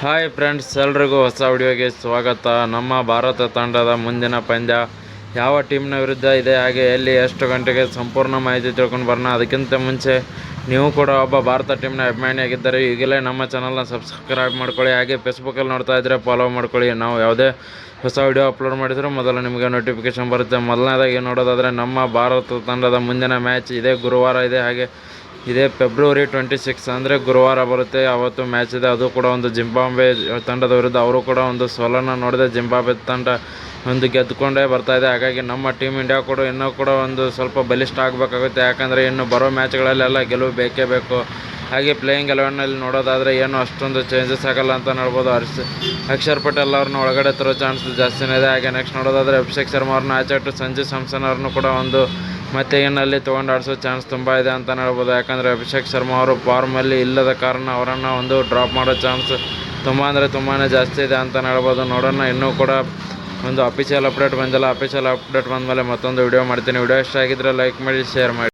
Hi friends, ಎಲ್ರಿಗೂ ಹೊಸ ವಿಡಿಯೋಗೆ ಸ್ವಾಗತ. ನಮ್ಮ ಭಾರತ ತಂಡದ ಮುಂದಿನ ಪಂದ್ಯ ಯಾವ ಟೀಮ್ನ ವಿರುದ್ಧ ಇದೆ, ಹಾಗೆ ಎಲ್ಲಿ ಎಷ್ಟು ಗಂಟೆಗೆ ಸಂಪೂರ್ಣ ಮಾಹಿತಿ ತಿಳ್ಕೊಂಡು ಬರೋಣ. ಅದಕ್ಕಿಂತ ಮುಂಚೆ ನೀವು ಕೂಡ ಒಬ್ಬ ಭಾರತ ಟೀಮ್ನ ಅಭಿಮಾನಿಯಾಗಿದ್ದರೆ ಈಗಲೇ ನಮ್ಮ ಚಾನಲ್ನ ಸಬ್ಸ್ಕ್ರೈಬ್ ಮಾಡ್ಕೊಳ್ಳಿ. ಹಾಗೆ ಫೇಸ್ಬುಕ್ಕಲ್ಲಿ ನೋಡ್ತಾ ಇದ್ದರೆ ಫಾಲೋ ಮಾಡ್ಕೊಳ್ಳಿ. ನಾವು ಯಾವುದೇ ಹೊಸ ವಿಡಿಯೋ ಅಪ್ಲೋಡ್ ಮಾಡಿದರೂ ಮೊದಲು ನಿಮಗೆ ನೋಟಿಫಿಕೇಷನ್ ಬರುತ್ತೆ. ಮೊದಲನೇದಾಗಿ ನೋಡೋದಾದರೆ ನಮ್ಮ ಭಾರತ ತಂಡದ ಮುಂದಿನ ಮ್ಯಾಚ್ ಇದೇ ಗುರುವಾರ ಇದೆ. ಹಾಗೆ ಇದೇ ಫೆಬ್ರವರಿ 26 ಅಂದರೆ ಗುರುವಾರ ಬರುತ್ತೆ. ಅವತ್ತು ಮ್ಯಾಚ್ ಇದೆ. ಅದು ಕೂಡ ಒಂದು ಜಿಂಬಾಬ್ವೆ ತಂಡದ ವಿರುದ್ಧ. ಅವರು ಕೂಡ ಒಂದು ಸೋಲನ್ನು ನೋಡಿದೆ. ಜಿಂಬಾಬ್ವೆ ತಂಡ ಒಂದು ಗೆದ್ದುಕೊಂಡೇ ಬರ್ತಾಯಿದೆ. ಹಾಗಾಗಿ ನಮ್ಮ ಟೀಮ್ ಇಂಡಿಯಾ ಕೂಡ ಇನ್ನೂ ಕೂಡ ಒಂದು ಸ್ವಲ್ಪ ಬಲಿಷ್ಠ ಆಗಬೇಕಾಗುತ್ತೆ. ಯಾಕಂದರೆ ಇನ್ನು ಬರೋ ಮ್ಯಾಚ್ಗಳಲ್ಲೆಲ್ಲ ಗೆಲುವು ಬೇಕೇ ಬೇಕು. ಹಾಗೆ ಪ್ಲೇಯಿಂಗ್ 11ನಲ್ಲಿ ನೋಡೋದಾದರೆ ಏನು ಅಷ್ಟೊಂದು ಚೇಂಜಸ್ ಆಗಲ್ಲ ಅಂತ ನೋಡ್ಬೋದು. ಅಕ್ಷರ್ ಪಟೇಲ್ ಅವ್ರನ್ನ ಒಳಗಡೆ ತರೋ ಚಾನ್ಸ್ ಜಾಸ್ತಿನೇ ಇದೆ. ಹಾಗೆ ನೆಕ್ಸ್ಟ್ ನೋಡೋದಾದರೆ ಅಭಿಷೇಕ್ ಶರ್ಮಾ ಅವ್ರನ್ನ ಆಚೆಟ್ಟು ಸಂಜು ಸ್ಯಾಮ್ಸನ್ ಅವ್ರನ್ನೂ ಕೂಡ ಒಂದು ಮತ್ತೆ ಏನಲ್ಲಿ ತೊಗೊಂಡು ಆಡಿಸೋ ಚಾನ್ಸ್ ತುಂಬ ಇದೆ ಅಂತ ಹೇಳ್ಬೋದು. ಯಾಕಂದರೆ ಅಭಿಷೇಕ್ ಶರ್ಮಾ ಅವರು ಫಾರ್ಮಲ್ಲಿ ಇಲ್ಲದ ಕಾರಣ ಅವರನ್ನು ಒಂದು ಡ್ರಾಪ್ ಮಾಡೋ ಚಾನ್ಸ್ ತುಂಬ ಅಂದರೆ ತುಂಬಾ ಜಾಸ್ತಿ ಇದೆ ಅಂತ ಹೇಳ್ಬೋದು. ನೋಡೋಣ, ಇನ್ನೂ ಕೂಡ ಒಂದು ಅಫಿಷಿಯಲ್ ಅಪ್ಡೇಟ್ ಬಂದಿಲ್ಲ. ಅಫಿಷಿಯಲ್ ಅಪ್ಡೇಟ್ ಬಂದಮೇಲೆ ಮತ್ತೊಂದು ವಿಡಿಯೋ ಮಾಡ್ತೀನಿ. ವಿಡಿಯೋ ಇಷ್ಟ ಆಗಿದ್ದರೆ ಲೈಕ್ ಮಾಡಿ, ಶೇರ್ ಮಾಡಿ.